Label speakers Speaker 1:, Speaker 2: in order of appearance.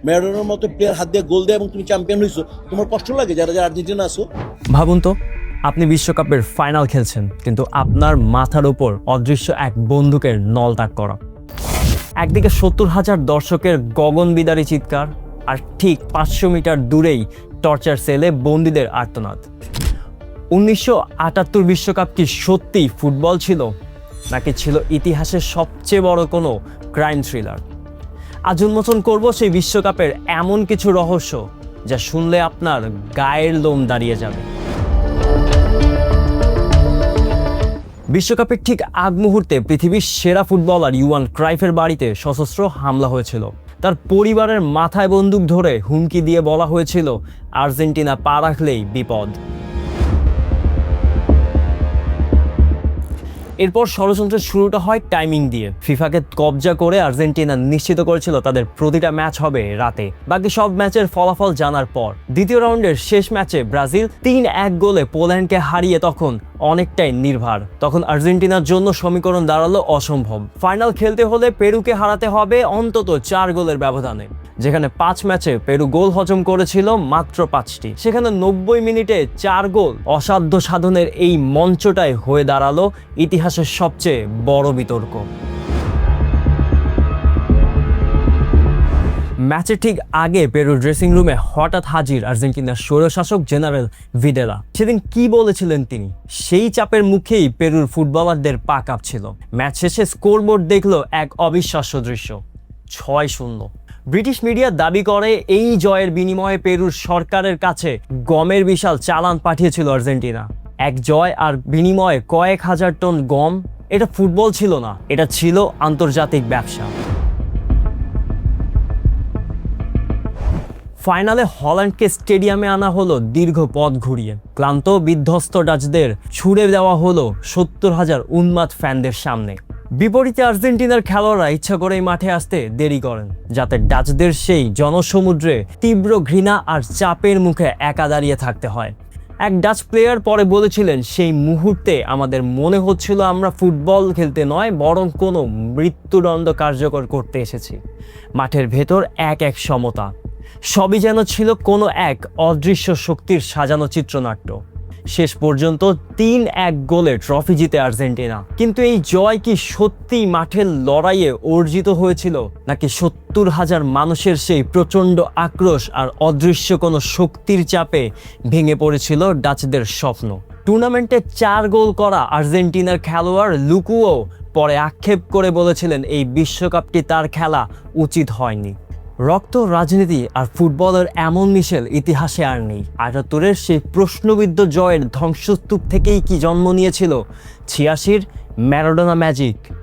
Speaker 1: ম্যারাডোনার মতো প্লেয়ার হাত দিয়ে গোল দেয় এবং তুমি চ্যাম্পিয়ন হইছো, তোমার কষ্ট লাগে যারা যারা আর্জেন্টিনা আছো?
Speaker 2: ভাবুন তো, আপনি বিশ্বকাপের ফাইনাল খেলছেন, কিন্তু আপনার মাথার উপর অদৃশ্য এক বন্দুকের নলদাগ করা। একদিকে 70,000 দর্শকের গগনবিদারী চিৎকার, আর ঠিক 500 মিটার দূরেই টর্চার সেলে বন্দীদের আর্তনাদ। 1978 বিশ্বকাপ কি সত্যি ফুটবল ছিল, নাকি ছিল ইতিহাসের সবচেয়ে বড় কোনো ক্রাইম থ্রিলার? আজ উন্মোচন করব সেই বিশ্বকাপের এমন কিছু রহস্য যা শুনলে আপনার গায়ের লোম দাঁড়িয়ে যাবে। বিশ্বকাপের ঠিক আগ মুহূর্তে পৃথিবীর সেরা ফুটবলার ইউয়ান ক্রাইফের বাড়িতে সশস্ত্র হামলা হয়েছিল। তার পরিবারের মাথায় বন্দুক ধরে হুমকি দিয়ে বলা হয়েছিল, আর্জেন্টিনা পা রাখলেই বিপদ। এরপর ষড়যন্ত্রের শুরুটা হয় টাইমিং দিয়ে। ফিফাকে কবজা করে আর্জেন্টিনা নিশ্চিত করেছিল তাদের প্রতিটা ম্যাচ হবে রাতে। বাকি সব ম্যাচের ফলাফল জানার পর দ্বিতীয় রাউন্ডের শেষ ম্যাচে ব্রাজিল 3-1 গোলে পোল্যান্ডকে হারিয়ে তখন অনেকটাই নির্ভার। তখন আর্জেন্টিনার জন্য সমীকরণ দাঁড়ালো অসম্ভব। ফাইনাল খেলতে হলে পেরুকে হারাতে হবে অন্তত 4 গোলের ব্যবধানে। যেখানে 5 ম্যাচে পেরু গোল হজম করেছিল মাত্র 5টি, সেখানে 90 মিনিটে 4 গোল অসাধ্য সাধনের এই মঞ্চটাই হয়ে দাঁড়ালো ইতিহাসের সবচেয়ে বড় বিতর্ক। ম্যাচের ঠিক আগে পেরুর ড্রেসিং রুমে হঠাৎ হাজির আর্জেন্টিনার স্বৈরশাসক জেনারেল ভিডেলা। সেদিন কি বলেছিলেন তিনি? সেই চাপের মুখেই পেরুর ফুটবলারদের পা কাঁপছিল। ম্যাচ শেষে স্কোরবোর্ড দেখলো এক অবিশ্বাস্য দৃশ্য, 6-0। ব্রিটিশ মিডিয়া দাবি করে এই জয়ের বিনিময়ে পেরুর সরকারের কাছে গমের বিশাল চালান পাঠিয়েছিল আর্জেন্টিনা। এক জয় আর বিনিময়ে কয়েক হাজার টন গম। এটা ফুটবল ছিল না, এটা ছিল আন্তর্জাতিক ব্যবসা। ফাইনালে হল্যান্ডকে স্টেডিয়ামে আনা হলো দীর্ঘ পথ ঘুরিয়ে। ক্লান্ত বিধ্বস্ত ডাচদের ছুড়ে দেওয়া হলো 70,000 উন্মাদ ফ্যানদের সামনে। বিপরীতে আর্জেন্টিনার খেলোয়াড়রা ইচ্ছা করেই মাঠে আসতে দেরি করেন, যাতে ডাচদের সেই জনসমুদ্রে তীব্র ঘৃণা আর চাপের মুখে একা দাঁড়িয়ে থাকতে হয়। এক ডাচ প্লেয়ার পরে বলেছিলেন, সেই মুহূর্তে আমাদের মনে হচ্ছিল আমরা ফুটবল খেলতে নয়, বরং কোনো মৃত্যুদণ্ড কার্যকর করতে এসেছি। মাঠের ভেতর এক সমতা, সবই যেন ছিল কোনো এক অদৃশ্য শক্তির সাজানো চিত্রনাট্য। শেষ পর্যন্ত 3-1 গোলে ট্রফি জিতে আর্জেন্টিনা। কিন্তু এই জয় কি সত্যি মাঠের লড়াইয়ে অর্জিত হয়েছিল, নাকি 70,000 মানুষের সেই প্রচণ্ড আক্রোশ আর অদৃশ্য কোনো শক্তির চাপে ভেঙে পড়েছিল ডাচদের স্বপ্ন? টুর্নামেন্টে 4 গোল করা আর্জেন্টিনার খেলোয়াড় লুকুও পরে আক্ষেপ করে বলেছিলেন, এই বিশ্বকাপটি তার খেলা উচিত হয়নি। রক্ত, রাজনীতি আর ফুটবলের এমন মিশেল ইতিহাসে আর নেই। 78-এর সেই প্রশ্নবিদ্ধ জয়ের ধ্বংসস্তূপ থেকেই কি জন্ম নিয়েছিল 86-র ম্যারাডোনা ম্যাজিক?